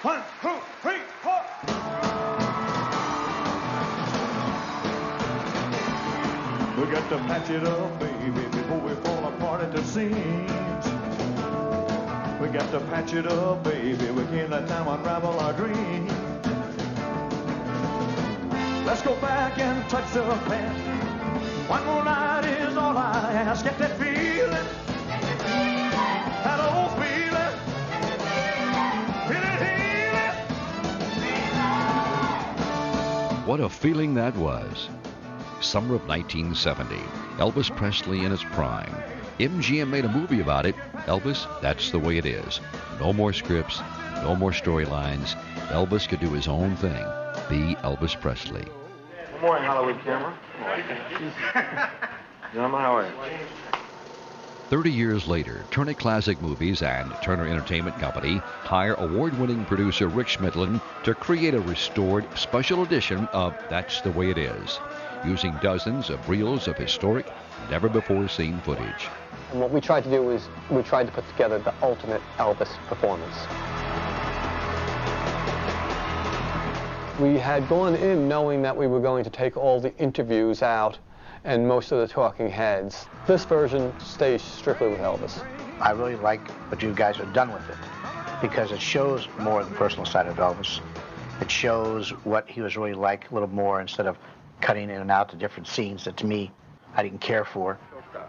1, 2, 3, 4. We got to patch it up, baby, before we fall apart at the seams. We got to patch it up, baby, we can't let time unravel our dreams. Let's go back and touch the past. One more night is all I ask. Get that feeling, that old feeling, feel it, What a feeling that was. Summer of 1970, Elvis Presley in his prime. MGM made a movie about it. Elvis, that's the way it is. No more scripts, no more storylines. Elvis could do his own thing. Be Elvis Presley. Good morning, Hollywood camera. Gentlemen, how are you? 30 years later, Turner Classic Movies and Turner Entertainment Company hire award-winning producer Rick Schmidlin to create a restored special edition of That's the Way It Is, using dozens of reels of historic, never-before-seen footage. And what we tried to do is we tried to put together the ultimate Elvis performance. We had gone in knowing that we were going to take all the interviews out and most of the talking heads. This version stays strictly with Elvis. I really like what you guys have done with it because it shows more of the personal side of Elvis. It shows what he was really like a little more instead of cutting in and out the different scenes that to me I didn't care for.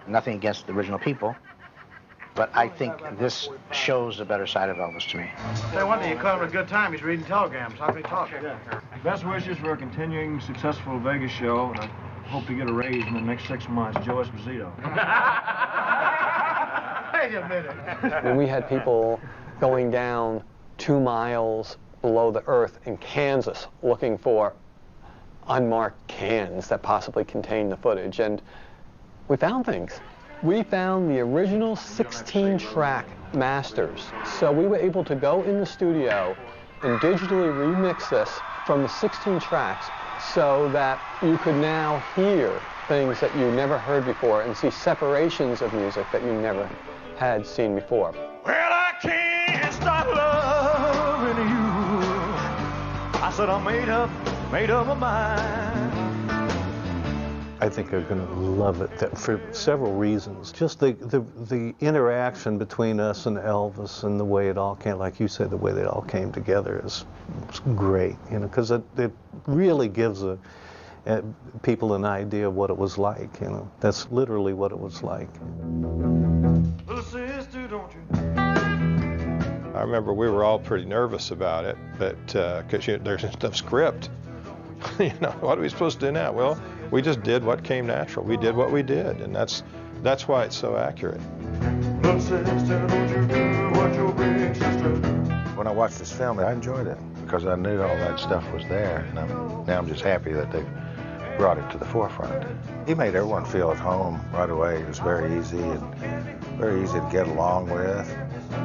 Nothing against the original people, but I think this shows the better side of Elvis to me. Say one thing, you caught him at a good time. He's reading telegrams. How can he talk? Best wishes for a continuing successful Vegas show, and I hope to get a raise in the next 6 months. Joe Esposito. Wait a minute. When we had people going down 2 miles below the earth in Kansas looking for unmarked cans that possibly contained the footage, and we found things. We found the original 16-track masters. So we were able to go in the studio and digitally remix this from the 16 tracks so that you could now hear things that you never heard before and see separations of music that you never had seen before. Well, I can't stop loving you. I said I'm made up my mind. I think they're going to love it for several reasons. Just the interaction between us and Elvis and the way it all came, like you said, the way they all came together is great, you know, because it really gives people an idea of what it was like, you know. That's literally what it was like. Little sister, don't you? I remember we were all pretty nervous about it, but because there's no script. You know, what are we supposed to do now? Well, we just did what came natural. We did what we did, and that's why it's so accurate. Little sister, don't you do what your big sister do? When I watched this film, I enjoyed it because I knew all that stuff was there, and now I'm just happy that they brought it to the forefront. He made everyone feel at home right away. It was very easy to get along with.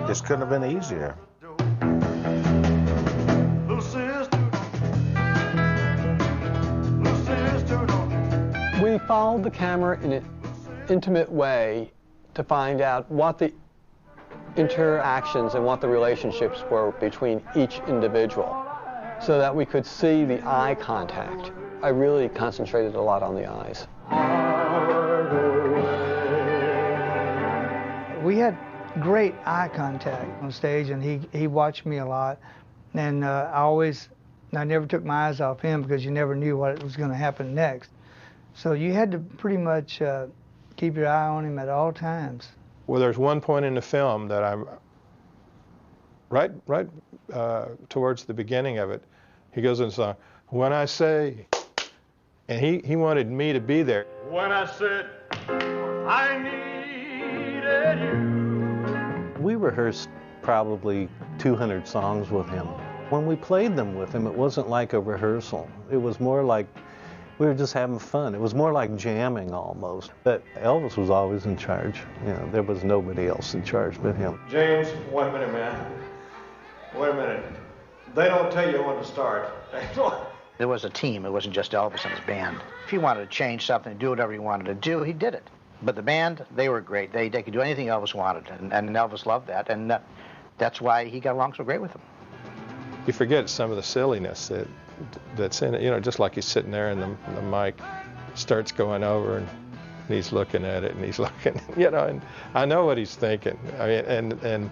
Just couldn't have been easier. We followed the camera in an intimate way to find out what the interactions and what the relationships were between each individual so that we could see the eye contact. I really concentrated a lot on the eyes. We had great eye contact on stage, and he watched me a lot, and I never took my eyes off him because you never knew what was going to happen next. So you had to pretty much keep your eye on him at all times. Well, there's one point in the film that I'm right towards the beginning of it. He goes in the song, when I say, and he wanted me to be there. When I said I needed you. We rehearsed probably 200 songs with him. When we played them with him, it wasn't like a rehearsal. It was more like we were just having fun. It was more like jamming almost. But Elvis was always in charge. You know, there was nobody else in charge but him. James, 1 minute, man. Wait a minute. They don't tell you when to start. There was a team. It wasn't just Elvis and his band. If he wanted to change something, do whatever he wanted to do, he did it. But the band, they were great. They could do anything Elvis wanted, and Elvis loved that, and that's why he got along so great with them. you forget some of the silliness that's in it. You know, just like he's sitting there and the mic starts going over and he's looking at it and he's looking, you know, and I know what he's thinking. I mean,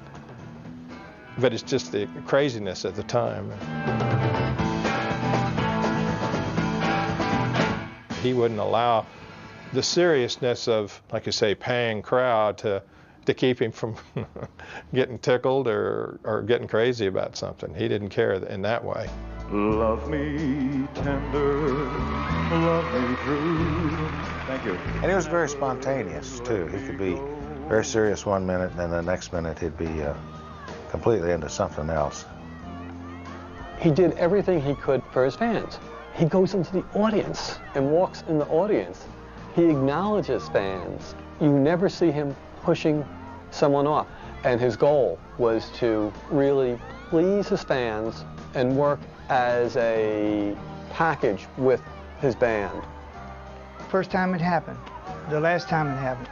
but it's just the craziness at the time. He wouldn't allow the seriousness of, like you say, paying crowd to keep him from getting tickled or getting crazy about something. He didn't care in that way. Love me tender, love me true. Thank you. And he was very spontaneous, too. He could be very serious one minute, and then the next minute he'd be completely into something else. He did everything he could for his fans. He goes into the audience and walks in the audience. He acknowledges fans. You never see him pushing someone off. And his goal was to really please his fans and work as a package with his band. First time it happened, the last time it happened,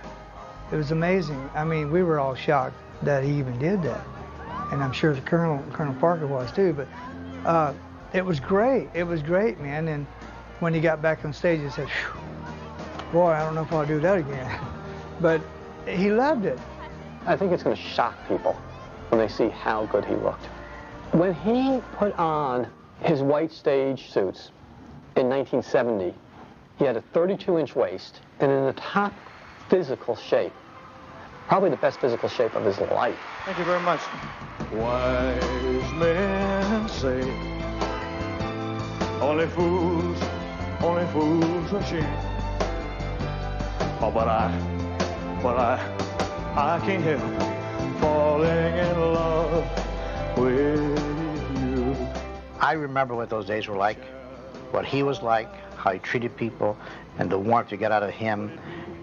it was amazing. I mean, we were all shocked that he even did that. And I'm sure the Colonel Parker was too, but it was great. It was great, man. And when he got back on stage, he said, boy, I don't know if I'll do that again. But he loved it. I think it's going to shock people when they see how good he looked. When he put on his white stage suits in 1970, he had a 32-inch waist and in the top physical shape, probably the best physical shape of his life. Thank you very much. Wise men say only fools rush in. Oh, but I can't help falling in love with you. I remember what those days were like, what he was like, how he treated people, and the warmth you got out of him,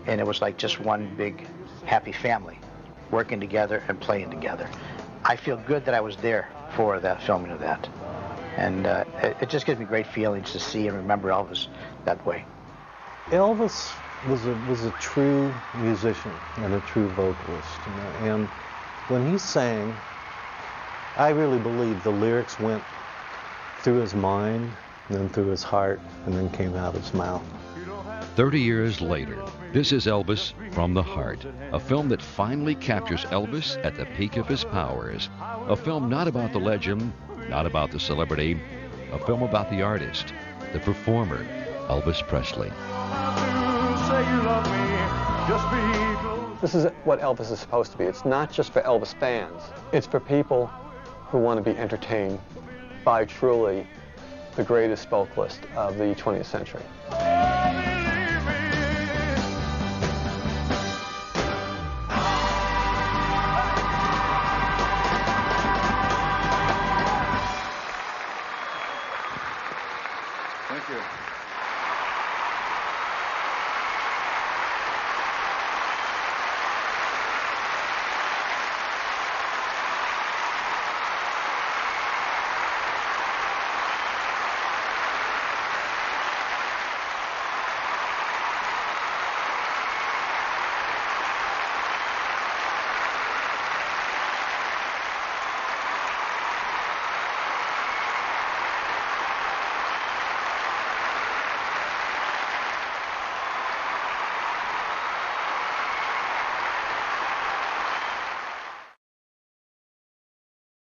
and it was like just one big happy family, working together and playing together. I feel good that I was there for that filming of that. And it just gives me great feelings to see and remember Elvis that way. Elvis was a true musician and a true vocalist, you know? And when he sang, I really believe the lyrics went through his mind, then through his heart, and then came out his mouth. 30 years later, this is Elvis from the Heart, a film that finally captures Elvis at the peak of his powers. A film not about the legend, not about the celebrity, a film about the artist, the performer, Elvis Presley. This is what Elvis is supposed to be. It's not just for Elvis fans. It's for people who want to be entertained by truly the greatest vocalist of the 20th century. Thank you.